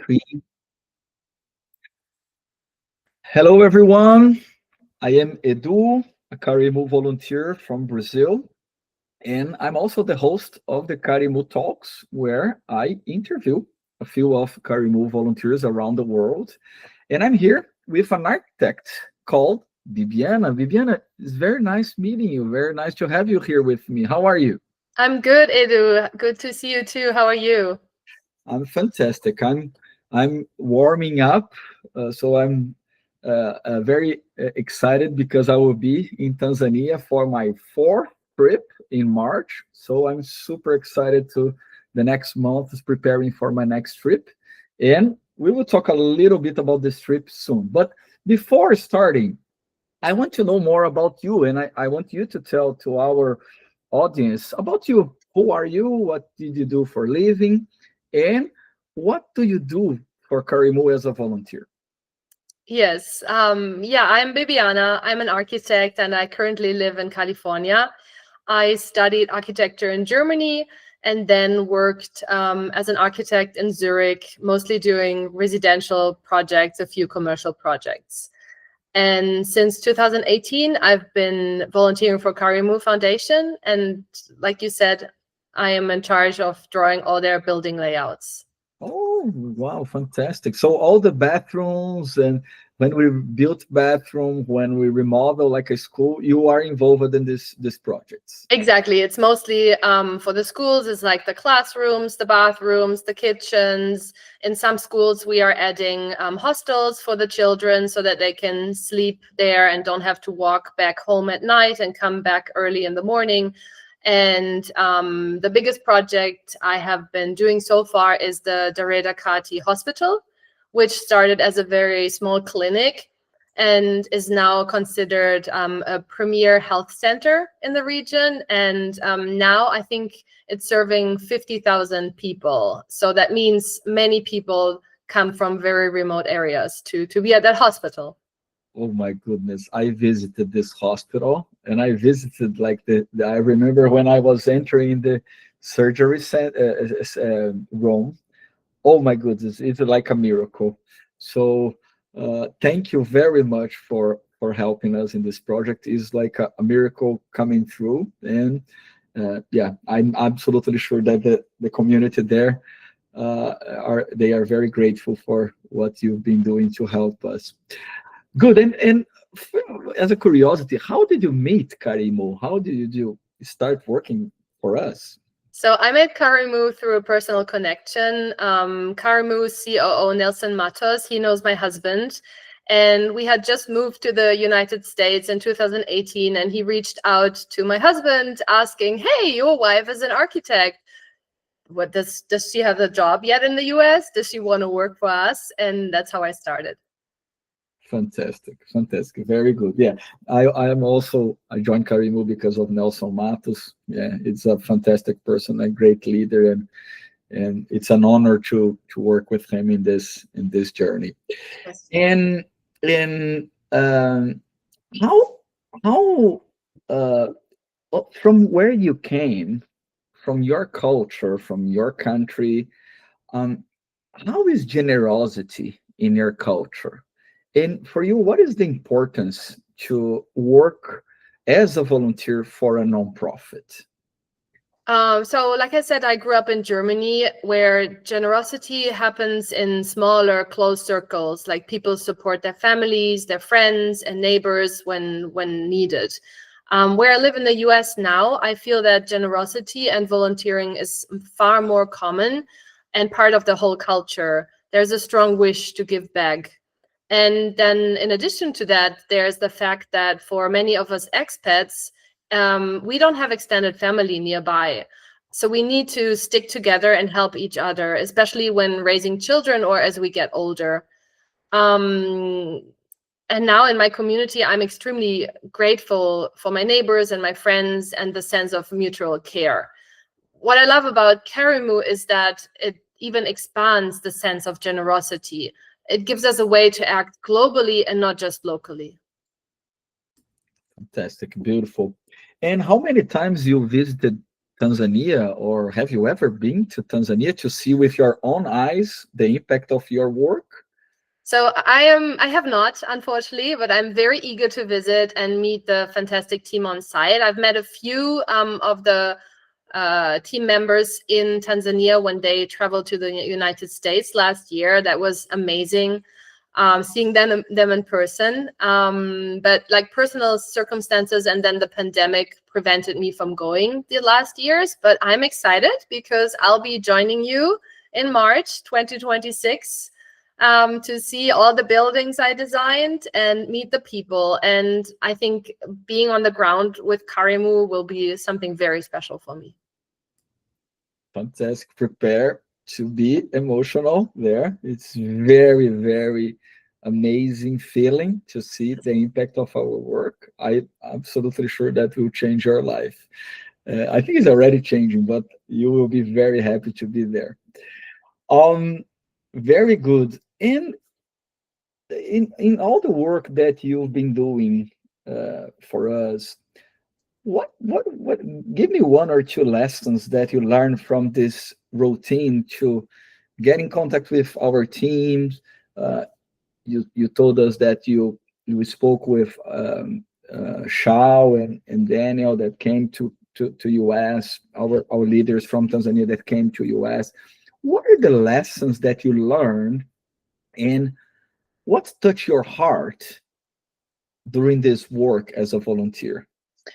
Three. Hello, everyone. I am Edu, a Karimu volunteer from Brazil, and I'm also the host of the Karimu Talks, where I interview a few of Karimu volunteers around the world. And I'm here with an architect called Bibiana. Bibiana, it's very nice meeting you. Very nice to have you here with me. How are you? I'm good, Edu. Good to see you too. How are you? I'm fantastic. I'm warming up, so I'm very excited because I will be in Tanzania for my fourth trip in March. So I'm super excited to the next month is preparing for my next trip, and we will talk a little bit about this trip soon. But before starting, I want to know more about you, and I want you to tell to our audience about you. Who are you? What did you do for a living? And what do you do for Karimu as a volunteer? Yes. I'm Bibiana. I'm an architect and I currently live in California. I studied architecture in Germany and then worked as an architect in Zurich, mostly doing residential projects, a few commercial projects. And since 2018, I've been volunteering for Karimu Foundation. And like you said, I am in charge of drawing all their building layouts. Oh, wow, fantastic. So all the bathrooms and when we built bathroom, when we remodel like a school, you are involved in this projects. Exactly. It's mostly for the schools, it's like the classrooms, the bathrooms, the kitchens. In some schools, we are adding hostels for the children so that they can sleep there and don't have to walk back home at night and come back early in the morning. And the biggest project I have been doing so far is the Dareda Kati Hospital, which started as a very small clinic and is now considered a premier health center in the region. And now I think it's serving 50,000 people. So that means many people come from very remote areas to be at that hospital. Oh my goodness. I visited this hospital and I visited like I remember when I was entering the surgery room. Oh my goodness, it's like a miracle. So thank you very much for helping us in this project. It's like a miracle coming through. And yeah, I'm absolutely sure that the community there are very grateful for what you've been doing to help us. Good. And as a curiosity, how did you meet Karimu? How did you start working for us? So I met Karimu through a personal connection. Karimu's COO, Nelson Matos, he knows my husband. And we had just moved to the United States in 2018. And he reached out to my husband asking, hey, your wife is an architect. What does she have a job yet in the US? Does she want to work for us? And that's how I started. Fantastic, fantastic, very good. Yeah, I joined Karimu because of Nelson Matos. Yeah, it's a fantastic person, a great leader, and it's an honor to work with him in this journey. Yes. And how how from where you came, from your culture, from your country, um, how is generosity in your culture? And for you, what is the importance to work as a volunteer for a nonprofit? So like I said, I grew up in Germany where generosity happens in smaller, close circles, like people support their families, their friends and neighbors when needed. Where I live in the US now, I feel that generosity and volunteering is far more common and part of the whole culture. There's a strong wish to give back. And then in addition to that, there's the fact that for many of us expats, we don't have extended family nearby. So we need to stick together and help each other, especially when raising children or as we get older. Um, and now in my community, I'm extremely grateful for my neighbors and my friends and the sense of mutual care. What I love about Karimu is that it even expands the sense of generosity. It gives us a way to act globally and not just locally. Fantastic, beautiful. And how many times you visited Tanzania, or have you ever been to Tanzania to see with your own eyes the impact of your work? So I have not, unfortunately, but I'm very eager to visit and meet the fantastic team on site. I've met a few of the team members in Tanzania when they traveled to the United States last year. That was amazing, seeing them in person. But like personal circumstances and then the pandemic prevented me from going the last years. But I'm excited because I'll be joining you in March 2026. To see all the buildings I designed and meet the people. And I think being on the ground with Karimu will be something very special for me. Fantastic. Prepare to be emotional there. It's very, very amazing feeling to see the impact of our work. I'm absolutely sure that will change your life. I think it's already changing, but you will be very happy to be there. Very good. And in all the work that you've been doing for us, what give me one or two lessons that you learned from this routine to get in contact with our teams. You told us that you spoke with Shao and Daniel that came to US, our leaders from Tanzania that came to US. What are the lessons that you learned, and what touched your heart during this work as a volunteer?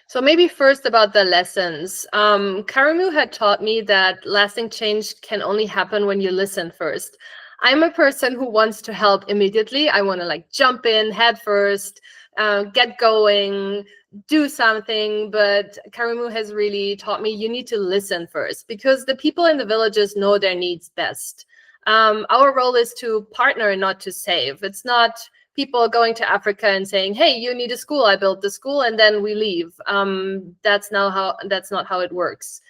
So maybe first about the lessons. Karimu had taught me that lasting change can only happen when you listen first. I'm a person who wants to help immediately. I want to like jump in head first, get going, do something. But Karimu has really taught me you need to listen first, because the people in the villages know their needs best. Our role is to partner and not to save. It's not people going to Africa and saying, "Hey, you need a school. I built the school," and then we leave. That's not how it works.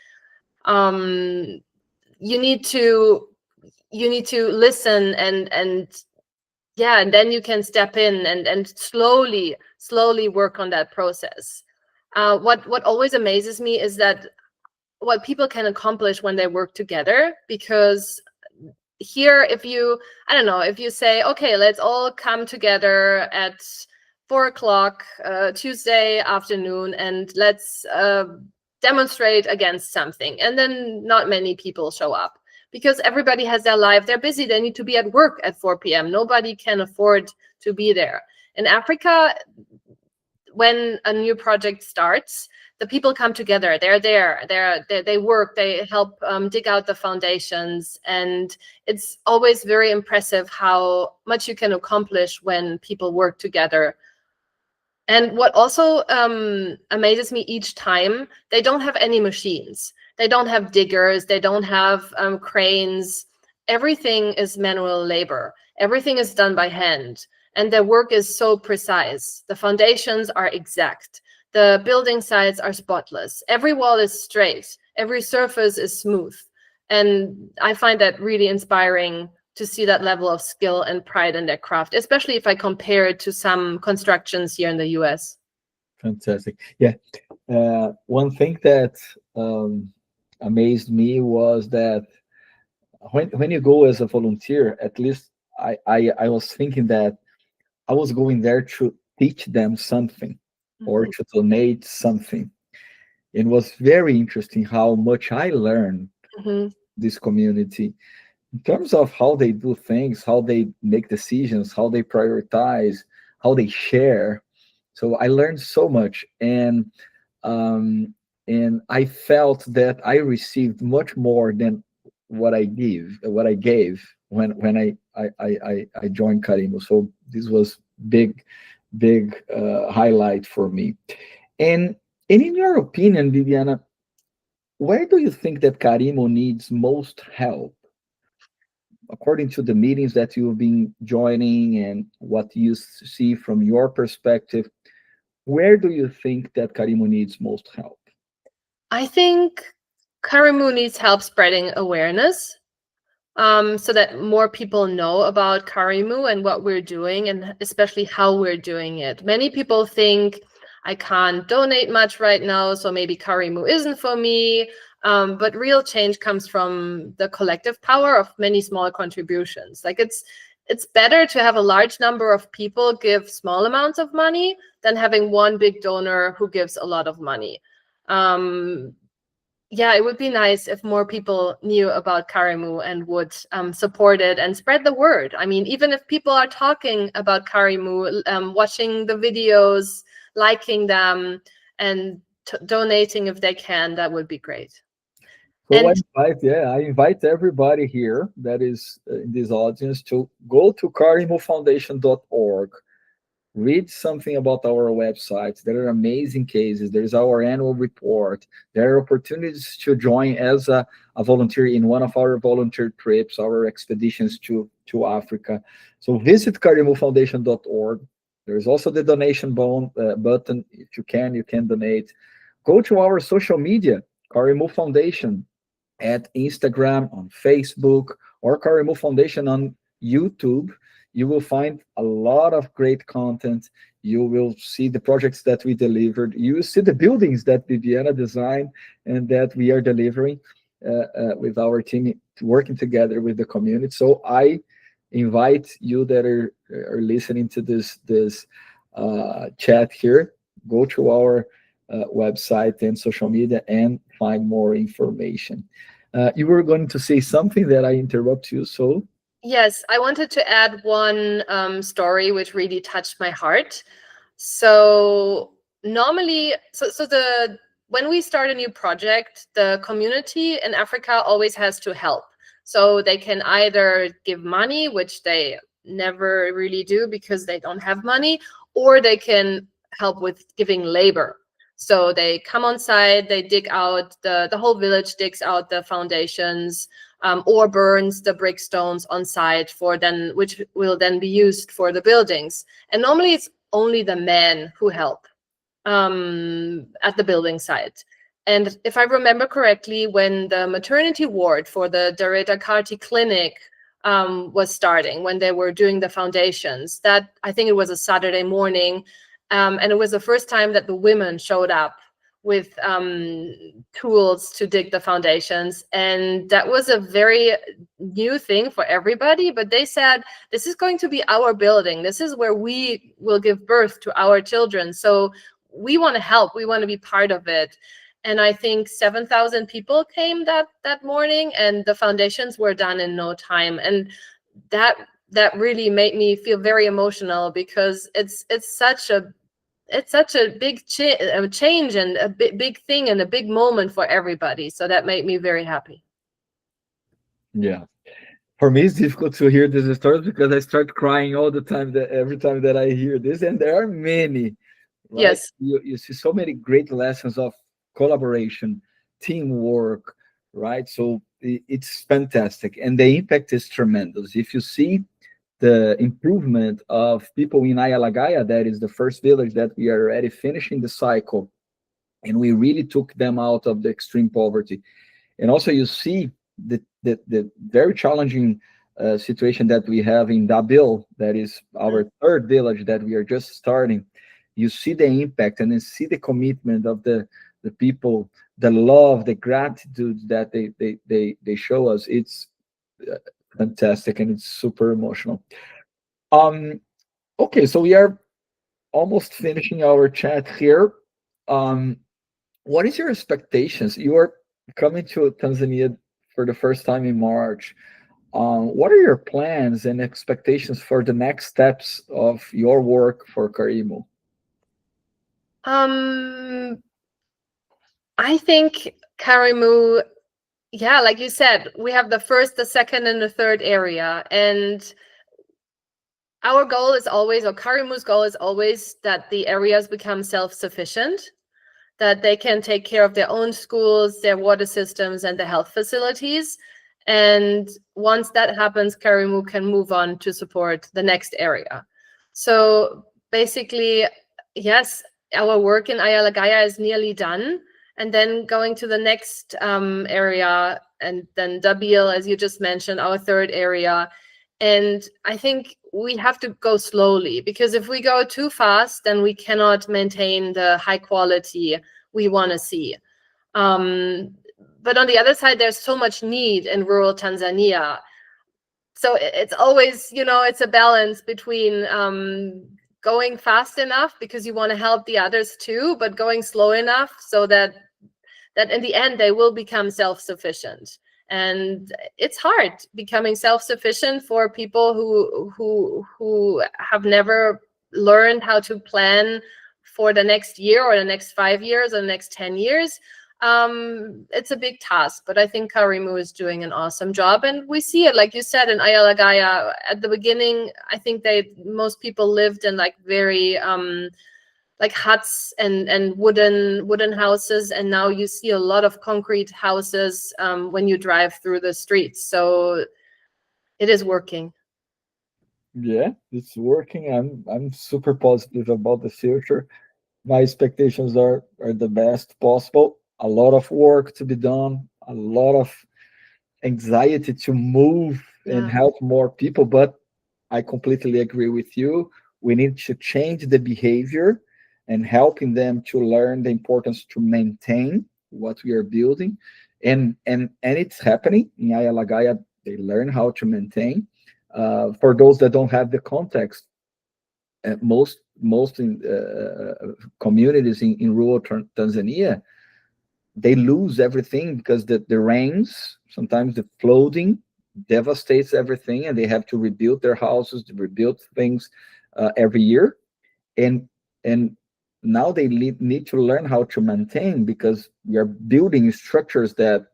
You need to listen and yeah, and then you can step in and slowly work on that process. What always amazes me is that what people can accomplish when they work together, because here, if you say, okay, let's all come together at 4 o'clock Tuesday afternoon and let's demonstrate against something, and then not many people show up because everybody has their life, they're busy, they need to be at work at 4 p.m. Nobody can afford to be there. In Africa, when a new project starts, the people come together. They're there. They work. They help dig out the foundations, and it's always very impressive how much you can accomplish when people work together. And what also amazes me each time, they don't have any machines. They don't have diggers. They don't have cranes. Everything is manual labor. Everything is done by hand. And their work is so precise. The foundations are exact. The building sites are spotless. Every wall is straight. Every surface is smooth. And I find that really inspiring to see that level of skill and pride in their craft, especially if I compare it to some constructions here in the US. Fantastic. Yeah. One thing that amazed me was that when you go as a volunteer, at least I was thinking that I was going there to teach them something or to donate something. It was very interesting how much I learned this community in terms of how they do things, how they make decisions, how they prioritize, how they share. So I learned so much, and I felt that I received much more than what I gave when I joined Karimu. So this was big highlight for me. And in your opinion, Bibiana, where do you think that Karimu needs most help? According to the meetings that you've been joining and what you see from your perspective, where do you think that Karimu needs most help? I think Karimu needs help spreading awareness, so that more people know about Karimu and what we're doing, and especially how we're doing it. Many people think I can't donate much right now, so maybe Karimu isn't for me. But real change comes from the collective power of many small contributions. Like it's better to have a large number of people give small amounts of money than having one big donor who gives a lot of money. Yeah, it would be nice if more people knew about Karimu and would support it and spread the word. I mean, even if people are talking about Karimu, watching the videos, liking them, and donating if they can, that would be great. So And I invite everybody here that is in this audience to go to karimufoundation.org, read something about our website. There are amazing cases. There's our annual report. There are opportunities to join as a volunteer in one of our volunteer trips, our expeditions to Africa. So visit karimufoundation.org. There's also the donation button. If you can donate. Go to our social media, Karimu Foundation, at Instagram, on Facebook, or Karimu Foundation on YouTube. You will find a lot of great content. You will see the projects that we delivered. You will see the buildings that Bibiana designed and that we are delivering with our team, working together with the community. So I invite you that are listening to this chat here, go to our website and social media and find more information. You were going to say something that I interrupt you, so yes, I wanted to add one story which really touched my heart. So normally, when we start a new project, the community in Africa always has to help. So they can either give money, which they never really do because they don't have money, or they can help with giving labor. So they come on site, they dig out, the whole village digs out the foundations, or burns the brick stones on site which will then be used for the buildings. And normally it's only the men who help at the building site. And if I remember correctly, when the maternity ward for the Dareda Kati clinic was starting, when they were doing the foundations, that I think it was a Saturday morning, and it was the first time that the women showed up with tools to dig the foundations. And that was a very new thing for everybody, but they said, this is going to be our building. This is where we will give birth to our children. So we want to help, we want to be part of it. And I think 7,000 people came that morning, and the foundations were done in no time. And that really made me feel very emotional, because it's such a big change and a big thing and a big moment for everybody. So that made me very happy. yeah. For me, it's difficult to hear these stories because I start crying all the time, every time that I hear this, and there are many, right? Yes. You see so many great lessons of collaboration, teamwork, right? So it's fantastic, and the impact is tremendous. If you see the improvement of people in Ayalagaya, that is the first village that we are already finishing the cycle, and we really took them out of the extreme poverty. And also you see the very challenging situation that we have in Dabil, that is our third village that we are just starting. You see the impact and you see the commitment of the people, the love, the gratitude that they show us. It's fantastic, and it's super emotional. Okay, so we are almost finishing our chat here. What is your expectations? You are coming to Tanzania for the first time in March. What are your plans and expectations for the next steps of your work for Karimu? I think Karimu, yeah, like you said, we have the first, the second, and the third area. And our goal is always, or Karimu's goal is always, that the areas become self-sufficient, that they can take care of their own schools, their water systems, and the health facilities. And once that happens, Karimu can move on to support the next area. So basically, yes, our work in Ayalagaya is nearly done. And then going to the next area, and then Dabil, as you just mentioned, our third area. And I think we have to go slowly, because if we go too fast, then we cannot maintain the high quality we want to see. but on the other side, there's so much need in rural Tanzania. So it's always, it's a balance between going fast enough because you want to help the others too, but going slow enough so that in the end they will become self-sufficient. And it's hard becoming self-sufficient for people who have never learned how to plan for the next year or the next 5 years or the next 10 years. It's a big task, but I think Karimu is doing an awesome job, and we see it, like you said, in Ayalagaya. At the beginning, I think most people lived in like very like huts and wooden houses, and now you see a lot of concrete houses when you drive through the streets. So it is working. Yeah, it's working. I'm super positive about the future. My expectations are the best possible. A lot of work to be done, a lot of anxiety to move and Yeah. help more people, but I completely agree with you. We need to change the behavior and helping them to learn the importance to maintain what we are building. And it's happening in Ayalagaya. They learn how to maintain. For those that don't have the context, most communities in rural Tanzania, they lose everything because the rains, sometimes the flooding devastates everything, and they have to rebuild their houses, to rebuild things every year. And and now they need to learn how to maintain, because we are building structures that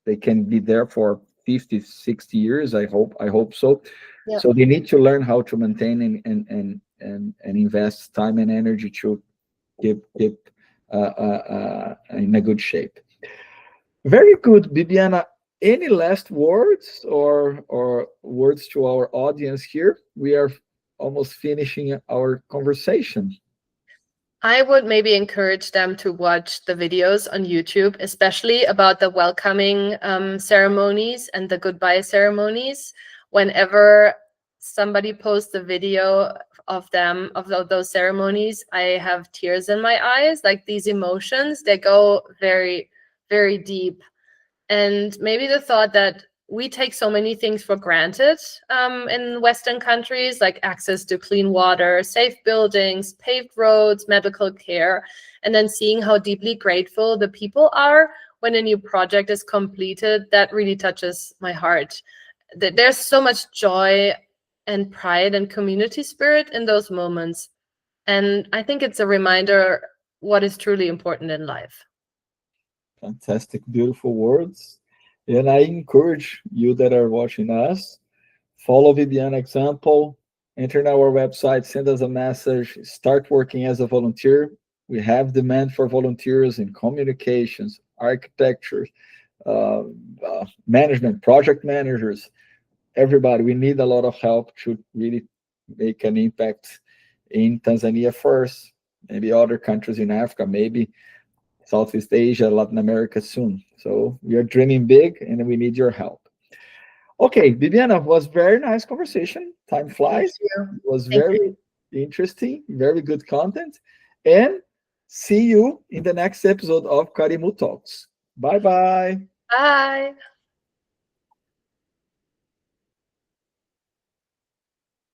they can be there for 50, 60 years. I hope so. Yeah. So they need to learn how to maintain and invest time and energy to keep in a good shape. Very good, Bibiana. Any last words or words to our audience here? We are almost finishing our conversation. I would maybe encourage them to watch the videos on YouTube, especially about the welcoming ceremonies and the goodbye ceremonies. Whenever somebody posts a video of those ceremonies, I have tears in my eyes. Like, these emotions, they go very, very deep. And maybe the thought that we take so many things for granted in Western countries, like access to clean water, safe buildings, paved roads, medical care, and then seeing how deeply grateful the people are when a new project is completed, that really touches my heart. There's so much joy and pride and community spirit in those moments. And I think it's a reminder what is truly important in life. Fantastic, beautiful words. And I encourage you that are watching us, follow Vivian example, enter in our website, send us a message, start working as a volunteer. We have demand for volunteers in communications, architecture, uh, management, project managers, everybody. We need a lot of help to really make an impact in Tanzania first, maybe other countries in Africa, maybe Southeast Asia, Latin America soon. So we are dreaming big and we need your help. Okay, Bibiana, was very nice conversation. Time Thank flies. you. It was Thank you. very interesting, very good content. And see you in the next episode of Karimu Talks. Bye bye. Bye.